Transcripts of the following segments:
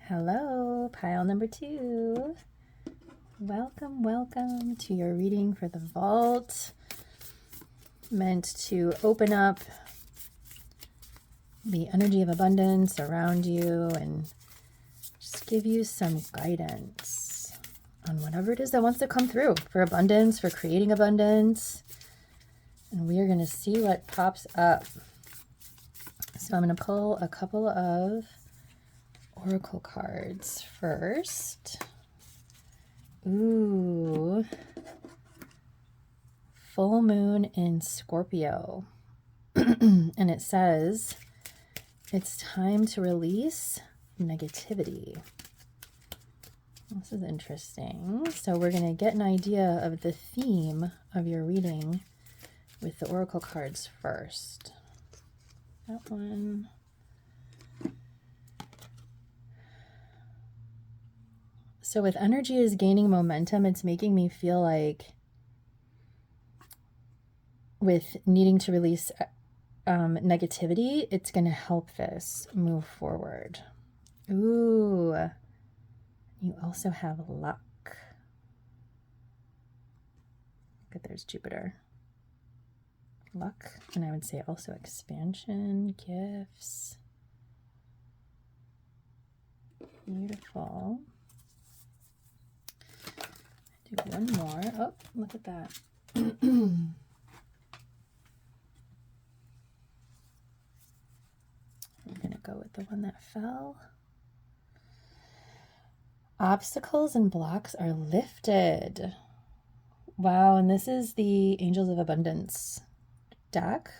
Hello, pile number 2. Welcome to your reading for the vault. Meant to open up the energy of abundance around you and just give you some guidance on whatever it is that wants to come through for abundance, for creating abundance. And we are going to see what pops up. So I'm going to pull a couple of oracle cards first. Ooh, full moon in Scorpio. And it says, it's time to release negativity. This is interesting. So we're going to get an idea of the theme of your reading with the oracle cards first. That one. So with energy is gaining momentum, it's making me feel like with needing to release negativity, it's going to help this move forward. Ooh, you also have luck. Look at, there's Jupiter. Luck, and I would say also expansion, gifts. Beautiful. Do one more. Oh, look at that. I'm going to go with the one that fell. Obstacles and blocks are lifted. Wow, and this is the Angels of Abundance deck.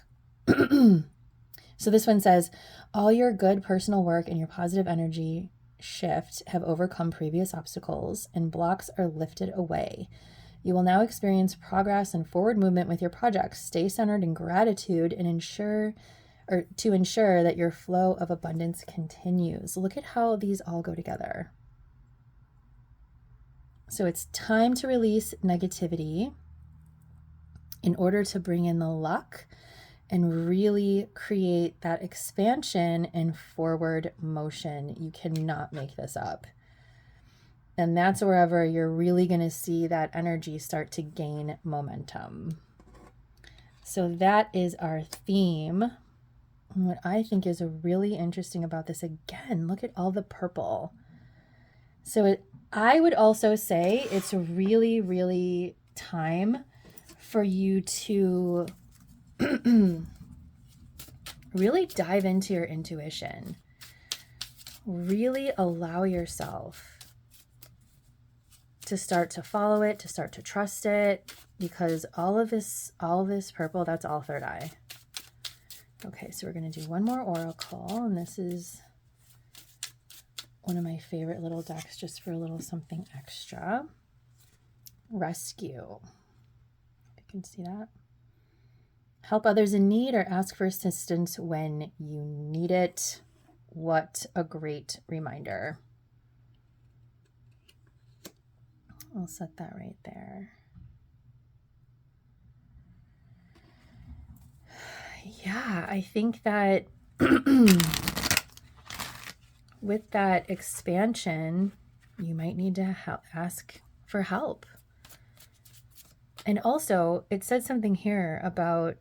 So this one says, all your good personal work and your positive energy shift have overcome previous obstacles and blocks are lifted away. You will now experience progress and forward movement with your projects. Stay centered in gratitude and ensure that your flow of abundance continues. Look at how these all go together. So it's time to release negativity in order to bring in the luck and really create that expansion and forward motion. You cannot make this up. And that's wherever you're really going to see that energy start to gain momentum. So that is our theme. And what I think is really interesting about this, again, look at all the purple. So I would also say it's really, really time for you to really dive into your intuition. Really allow yourself to start to follow it, to start to trust it, because all of this purple, that's all third eye. Okay, so we're going to do one more oracle, and this is one of my favorite little decks just for a little something extra. Rescue. You can see that. Help others in need or ask for assistance when you need it. What a great reminder. I'll set that right there. Yeah, I think that with that expansion, you might need to ask for help. And also, it said something here about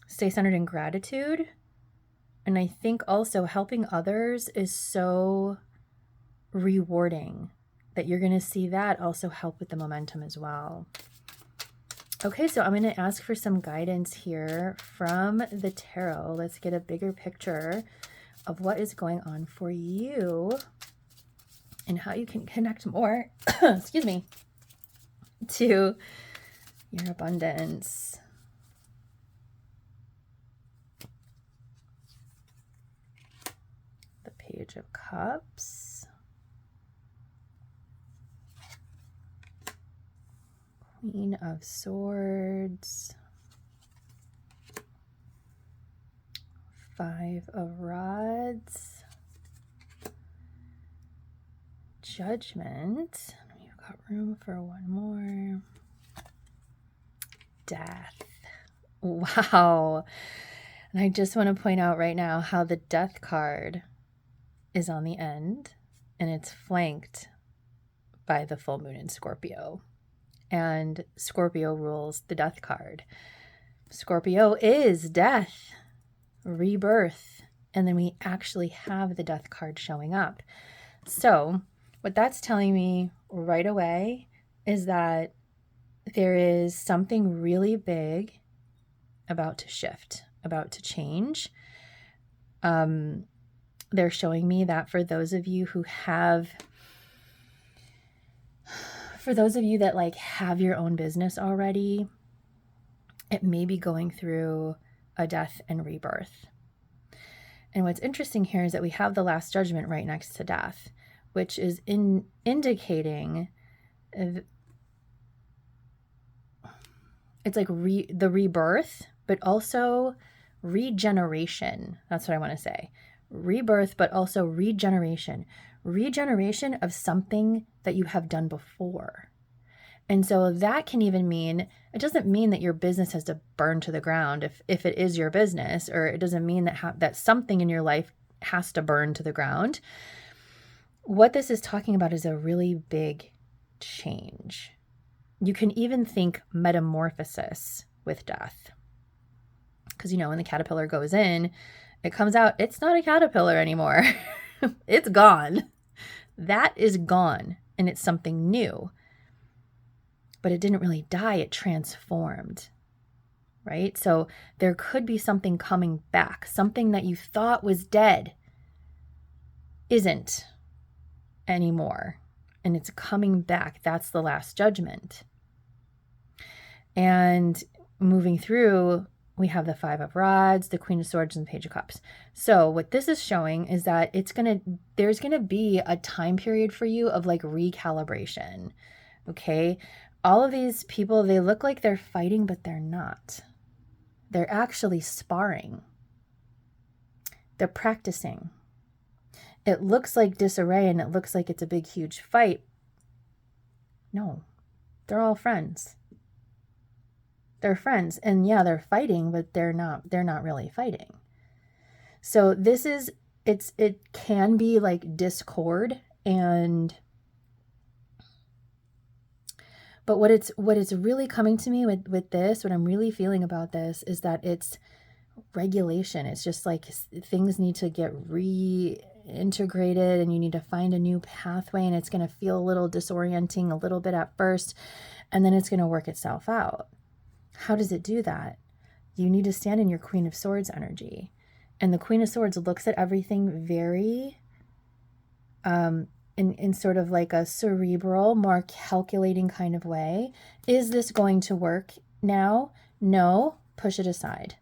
stay centered in gratitude. And I think also helping others is so rewarding that you're going to see that also help with the momentum as well. Okay, so I'm going to ask for some guidance here from the tarot. Let's get a bigger picture of what is going on for you and how you can connect more, excuse me, to your abundance. The Page of Cups. Queen of Swords. 5 of Rods. Judgment. We've got room for one more. Death. Wow. And I just want to point out right now how the Death card is on the end, and it's flanked by the full moon in Scorpio. And Scorpio rules the death card. Scorpio is death, rebirth, and then we actually have the death card showing up. So what that's telling me right away is that there is something really big about to shift, about to change. They're showing me that for those of you that like have your own business already, it may be going through a death and rebirth. And what's interesting here is that we have the Last Judgment right next to death, which is indicating it's like the rebirth, but also regeneration. That's what I want to say. Rebirth, but also regeneration. Regeneration of something that you have done before. And so that can even mean, it doesn't mean that your business has to burn to the ground if it is your business, or it doesn't mean that something in your life has to burn to the ground. What this is talking about is a really big change. You can even think metamorphosis with death. Because, when the caterpillar goes in, it comes out, it's not a caterpillar anymore. It's gone. That is gone, and it's something new. But it didn't really die, it transformed, right? So there could be something coming back, something that you thought was dead isn't anymore, and it's coming back. That's the Last Judgment. And moving through, we have the Five of Rods, the Queen of Swords, and the Page of Cups. So what this is showing is that there's gonna be a time period for you of like recalibration, okay? All of these people, they look like they're fighting, but they're not. They're actually sparring. They're practicing. It looks like disarray and it looks like it's a big, huge fight. No, they're all friends. They're friends. And yeah, they're fighting, but they're not really fighting. So it can be like discord but what it's really coming to me with this, what I'm really feeling about this is that it's regulation. It's just like things need to get reintegrated and you need to find a new pathway, and it's going to feel a little disorienting a little bit at first, and then it's going to work itself out. How does it do that? You need to stand in your Queen of Swords energy. And the Queen of Swords looks at everything very in sort of like a cerebral, more calculating kind of way. Is this going to work now? No, push it aside.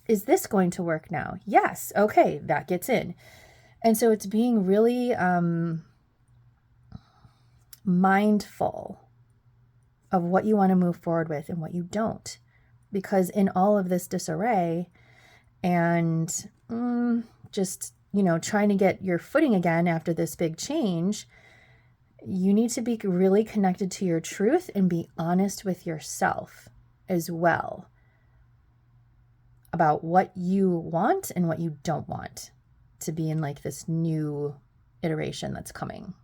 Is this going to work now? Yes. Okay, that gets in. And so it's being really mindful of what you want to move forward with and what you don't. Because in all of this disarray and just trying to get your footing again after this big change, you need to be really connected to your truth and be honest with yourself as well about what you want and what you don't want to be in like this new iteration that's coming.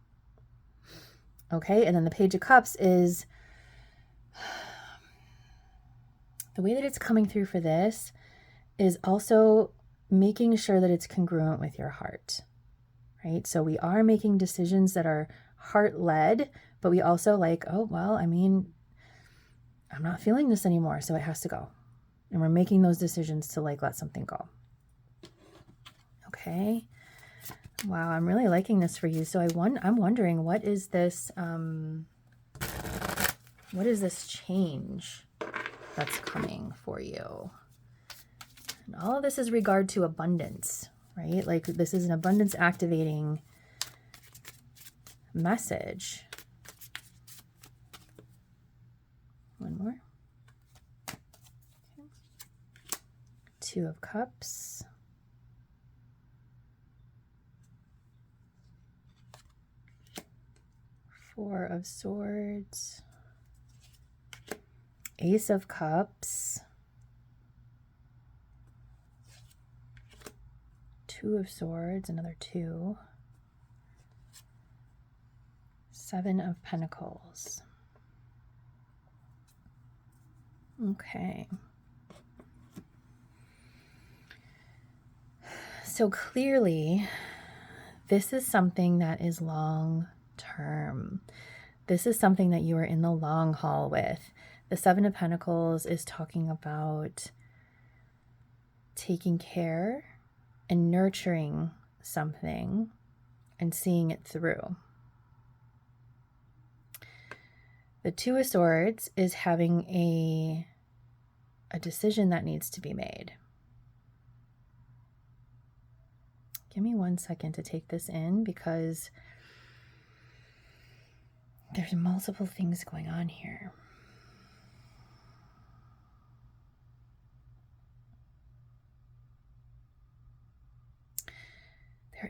Okay, and then the Page of Cups is the way that it's coming through for this is also making sure that it's congruent with your heart, right? So we are making decisions that are heart-led, but we also I'm not feeling this anymore, so it has to go. And we're making those decisions to let something go. Okay. Wow, I'm really liking this for you. So I'm wondering, what is this change that's coming for you? And all of this is regard to abundance, right? Like this is an abundance activating message. One more. Okay. Two of Cups. Four of Swords. Ace of Cups. Two of Swords, another two. Seven of Pentacles. Okay. So clearly, this is something that is long term. This is something that you are in the long haul with. The Seven of Pentacles is talking about taking care and nurturing something and seeing it through. The Two of Swords is having a decision that needs to be made. Give me 1 second to take this in because there's multiple things going on here.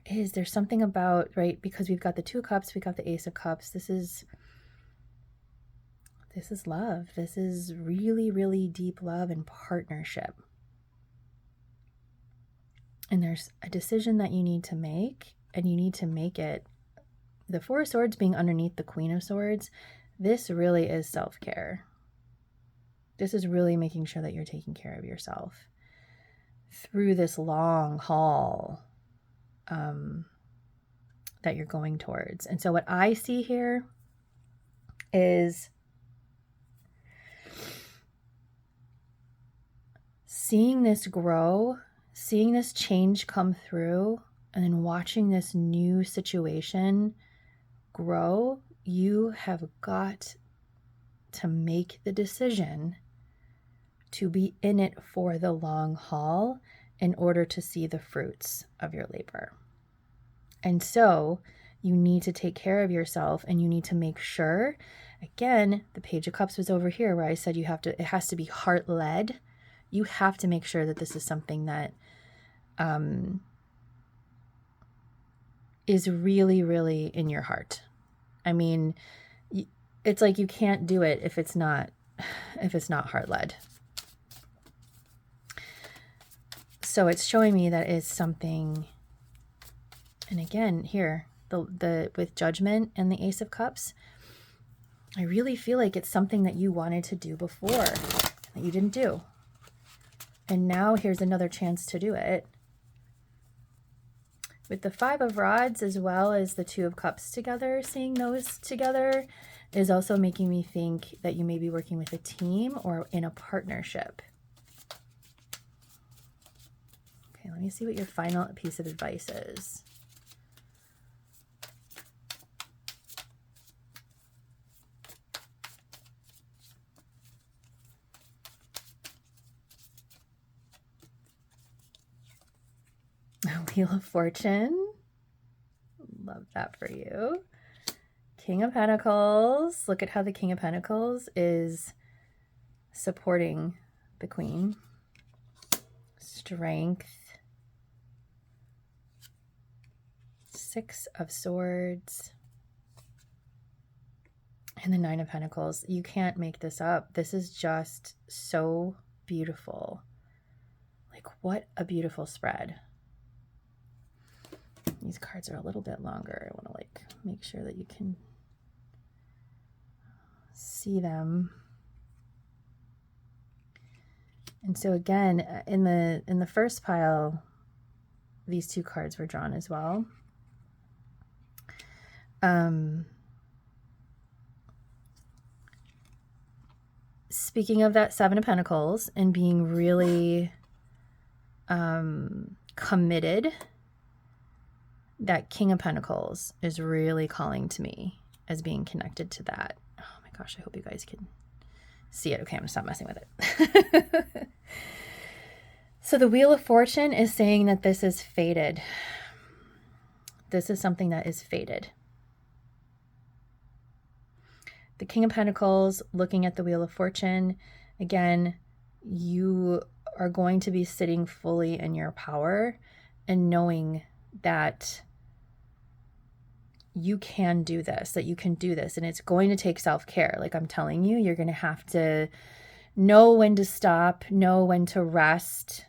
There's something about, right, because we've got the Two of Cups, we've got the Ace of Cups. This is love. This is really, really deep love and partnership. And there's a decision that you need to make, and you need to make it. The Four of Swords being underneath the Queen of Swords, this really is self-care. This is really making sure that you're taking care of yourself through this long haul that you're going towards. And so what I see here is seeing this grow, seeing this change come through, and then watching this new situation grow. You have got to make the decision to be in it for the long haul in order to see the fruits of your labor. And so you need to take care of yourself, and you need to make sure, again, the Page of Cups was over here where I said it has to be heart-led. You have to make sure that this is something that is really, really in your heart. I mean, it's like you can't do it if it's not heart-led. So it's showing me that it's something, and again, here, the with Judgment and the Ace of Cups, I really feel like it's something that you wanted to do before that you didn't do. And now here's another chance to do it. With the Five of Rods as well as the Two of Cups together, seeing those together is also making me think that you may be working with a team or in a partnership. Okay, let me see what your final piece of advice is. Wheel of Fortune. Love that for you. King of Pentacles. Look at how the King of Pentacles is supporting the Queen. Strength. Six of Swords. And the Nine of Pentacles. You can't make this up. This is just so beautiful. Like, what a beautiful spread. These cards are a little bit longer. I want to make sure that you can see them. And so again, in the first pile, these two cards were drawn as well. Speaking of that Seven of Pentacles and being really committed, that King of Pentacles is really calling to me as being connected to that. Oh my gosh, I hope you guys can see it. Okay, I'm gonna stop messing with it. So the Wheel of Fortune is saying that this is fated. This is something that is fated. The King of Pentacles, looking at the Wheel of Fortune, again, you are going to be sitting fully in your power and knowing that you can do this, that you can do this. And it's going to take self-care. Like I'm telling you, you're going to have to know when to stop, know when to rest,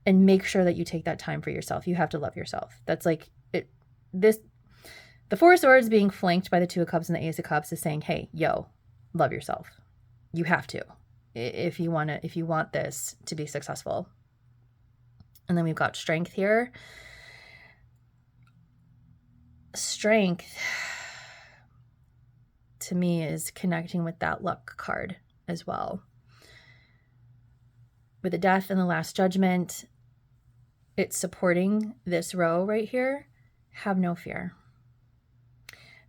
and make sure that you take that time for yourself. You have to love yourself. That's like it. The Four of Swords being flanked by the Two of Cups and the Ace of Cups is saying, hey, yo, love yourself. You have to, if you want this to be successful. And then we've got Strength here. Strength, to me, is connecting with that luck card as well. With the Death and the Last Judgment, it's supporting this row right here. Have no fear.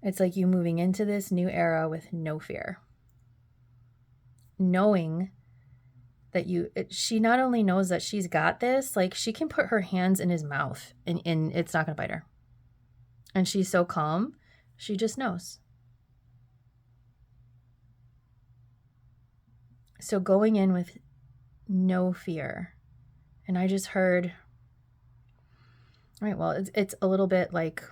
It's like you moving into this new era with no fear. Knowing that she not only knows that she's got this, like she can put her hands in his mouth and it's not going to bite her. And she's so calm, she just knows. So going in with no fear. And I just heard, all right, well, it's a little bit like,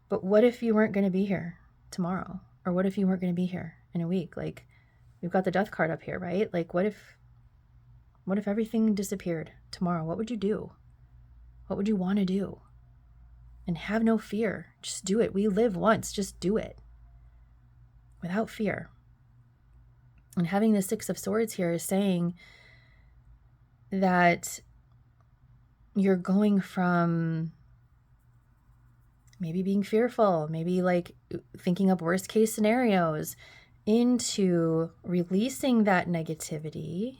but what if you weren't going to be here tomorrow? Or what if you weren't going to be here in a week? Like, we've got the Death card up here, right? Like, what if everything disappeared tomorrow? What would you do? What would you want to do? And have no fear. Just do it. We live once. Just do it. Without fear. And having the Six of Swords here is saying that you're going from maybe being fearful, maybe like thinking of worst case scenarios, into releasing that negativity,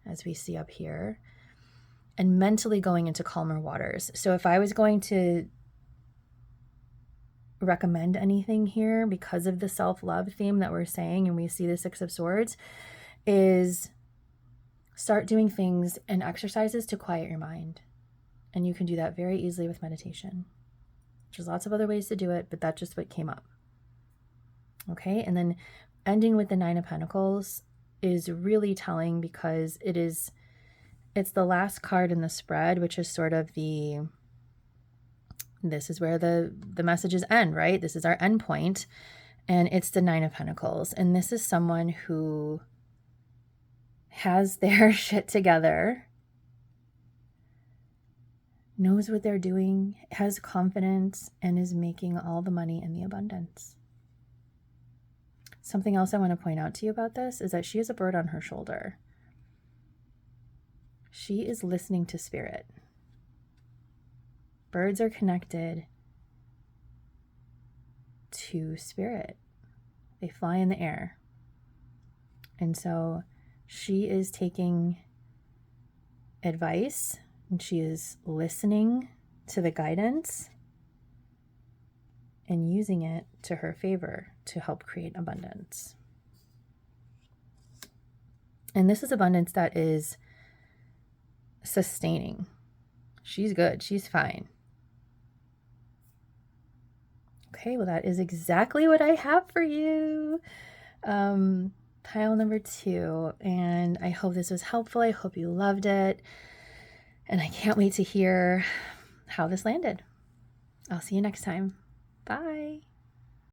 as we see up here, and mentally going into calmer waters. So if I was going to recommend anything here, because of the self-love theme that we're saying, and we see the Six of Swords, is start doing things and exercises to quiet your mind. And you can do that very easily with meditation. There's lots of other ways to do it, but that's just what came up. Okay, and then ending with the Nine of Pentacles is really telling, because it's the last card in the spread, which is sort of this is where the messages end, right? This is our end point, and it's the Nine of Pentacles. And this is someone who has their shit together, knows what they're doing, has confidence, and is making all the money in the abundance. Something else I want to point out to you about this is that she has a bird on her shoulder. She is listening to spirit. Birds are connected to spirit. They fly in the air. And so she is taking advice, and she is listening to the guidance and using it to her favor to help create abundance. And this is abundance that is sustaining. She's good. She's fine. Okay, well, that is exactly what I have for you. Pile number 2. And I hope this was helpful. I hope you loved it. And I can't wait to hear how this landed. I'll see you next time. Bye.